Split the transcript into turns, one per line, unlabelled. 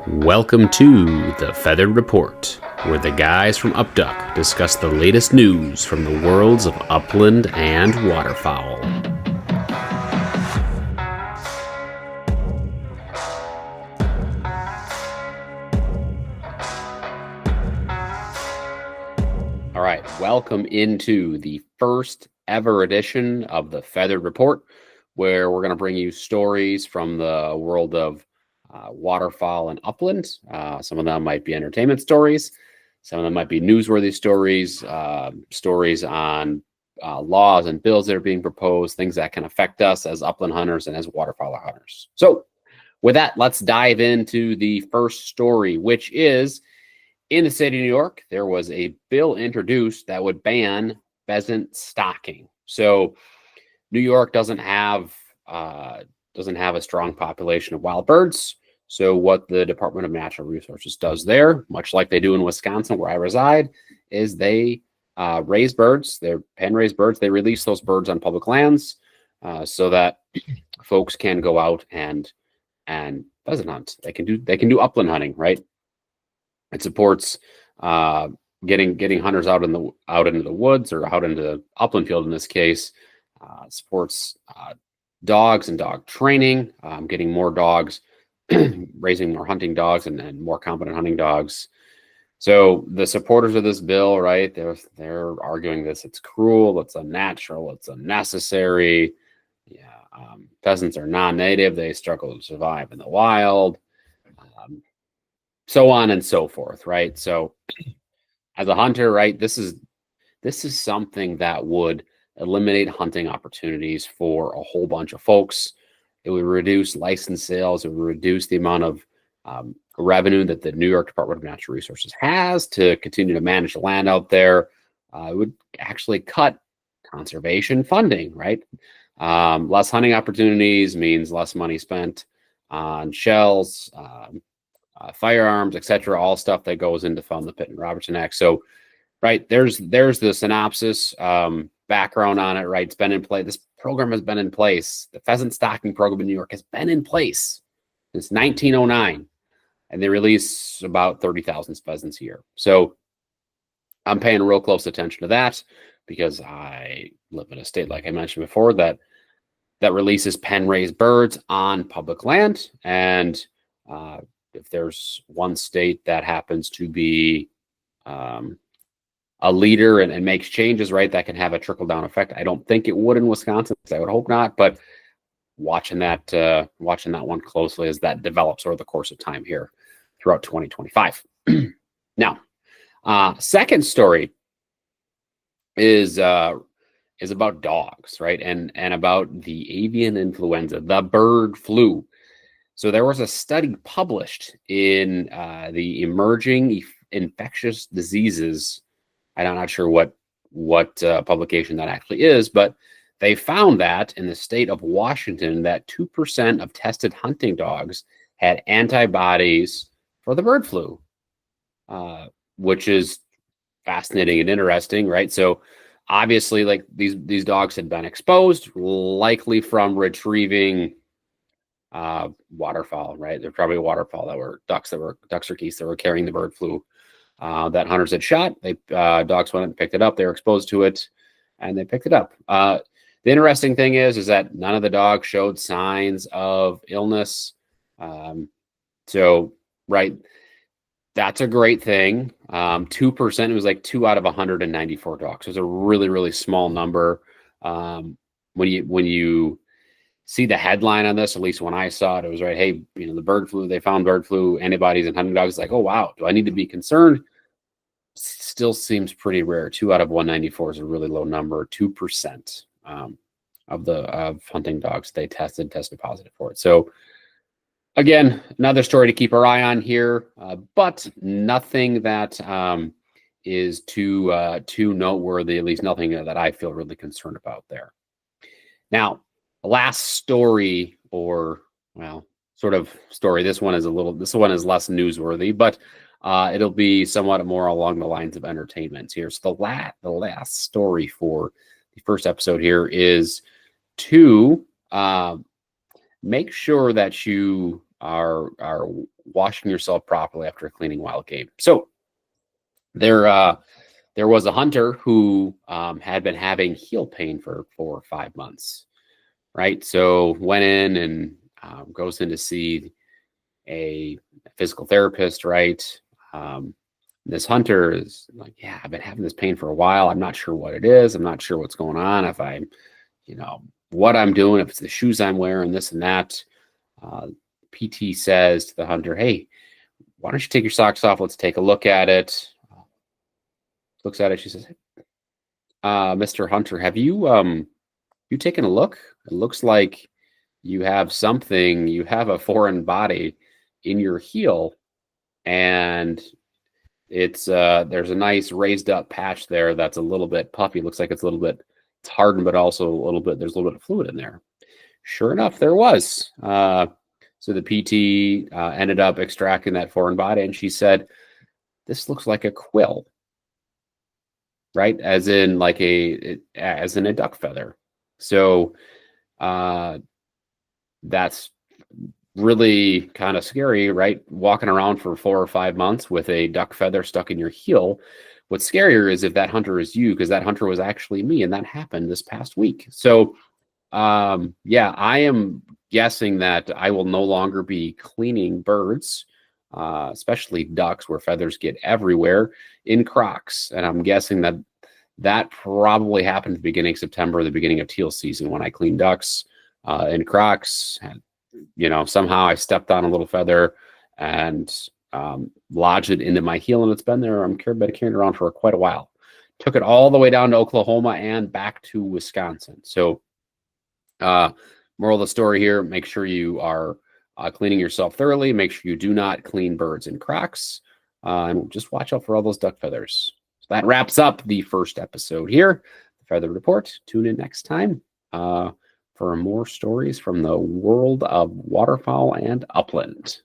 Welcome to the Feathered Report, where the guys from Upduck discuss the latest news from the worlds of upland and waterfowl. All right, welcome into the first ever edition of the Feathered Report, where we're going to bring you stories from the world of waterfowl and upland. Some of them might be entertainment stories. Some of them might be newsworthy stories, stories on laws and bills that are being proposed, things that can affect us as upland hunters and as waterfowl hunters. So with that, let's dive into the first story, which is in the state of New York. There was a bill introduced that would ban pheasant stocking. So New York doesn't have a strong population of wild birds. So what the Department of Natural Resources does there, much like they do in Wisconsin, where I reside, is they raise birds. They're pen-raised birds. They release those birds on public lands so that folks can go out and pheasant hunt. They can do upland hunting, right? It supports getting hunters out into the woods or out into the upland field in this case. Supports dogs and dog training, getting more dogs, raising more hunting dogs and more competent hunting dogs. So the supporters of this bill, right, they're arguing this. It's cruel, it's unnatural, it's unnecessary. Yeah, pheasants are non-native. They struggle to survive in the wild, so on and so forth, right? So as a hunter, right, this is something that would eliminate hunting opportunities for a whole bunch of folks. It would reduce license sales. It would reduce the amount of revenue that the New York Department of Natural Resources has to continue to manage the land out there. It would actually cut conservation funding, right? Less hunting opportunities means less money spent on shells, firearms, etc. All stuff that goes into fund the Pitt and Robertson Act. So, right, there's the synopsis. Background on it, right? It's been in place. This program has been in place. The pheasant stocking program in New York has been in place since 1909, and they release about 30,000 pheasants a year. So I'm paying real close attention to that because I live in a state, like I mentioned before, that releases pen-raised birds on public land. And if there's one state that happens to be a leader and makes changes, right, that can have a trickle-down effect. I don't think it would in Wisconsin. I would hope not, but watching that one closely as that develops over the course of time here throughout 2025. Now, second story is about dogs, right, and about the avian influenza, the bird flu. So there was a study published in the Emerging Infectious Diseases. I'm not sure what publication that actually is, but they found that in the state of Washington that 2% of tested hunting dogs had antibodies for the bird flu, which is fascinating and interesting, right? So obviously, like these dogs had been exposed, likely from retrieving waterfowl, right? They're probably waterfowl that were ducks or geese that were carrying the bird flu. That hunters had shot. Dogs went and picked it up. They were exposed to it, and they picked it up. The interesting thing is that none of the dogs showed signs of illness. So, right, that's a great thing. 2%. It was like 2 out of 194 dogs. So it's a really, really small number. When you see the headline on this, at least when I saw it, it was right. Hey, the bird flu, they found bird flu antibodies in hunting dogs. It's like, oh, wow. Do I need to be concerned? Still seems pretty rare. 2 out of 194 is a really low number. 2% of hunting dogs they tested positive for it. So again, another story to keep our eye on here, but nothing that is too noteworthy, at least nothing that I feel really concerned about there. Now, last story, or sort of story. This one is less newsworthy, but it'll be somewhat more along the lines of entertainment here. So the last story for the first episode here is to make sure that you are washing yourself properly after cleaning wild game. So there was a hunter who had been having heel pain for 4 or 5 months, right? So went in and goes in to see a physical therapist, right? Um, this hunter is like, yeah, I've been having this pain for a while. I'm not sure what it is. I'm not sure what's going on. If I'm, what I'm doing, if it's the shoes I'm wearing, this and that. Uh, PT says to the hunter, hey, why don't you take your socks off? Let's take a look at it. Looks at it. She says, Mr. Hunter, have you taken a look? It looks like you have something, you have a foreign body in your heel, and it's there's a nice raised up patch there that's a little bit puffy. Looks like it's it's hardened, but also there's a little bit of fluid in there. Sure enough, there was. So the PT ended up extracting that foreign body, and she said, this looks like a quill, right? As in as in a duck feather. So that's really kind of scary, right? Walking around for 4 or 5 months with a duck feather stuck in your heel. What's scarier is if that hunter is you, because that hunter was actually me, and that happened this past week. So yeah, I am guessing that I will no longer be cleaning birds, especially ducks where feathers get everywhere, in Crocs. And I'm guessing that probably happened at the beginning of September, the beginning of teal season, when I cleaned ducks in Crocs. Somehow I stepped on a little feather and lodged it into my heel, and it's been there. I'm carrying it around for quite a while. Took it all the way down to Oklahoma and back to Wisconsin. So moral of the story here, make sure you are cleaning yourself thoroughly. Make sure you do not clean birds in Crocs, and just watch out for all those duck feathers. So that wraps up the first episode here, the Feather Report. Tune in next time for more stories from the world of waterfowl and upland.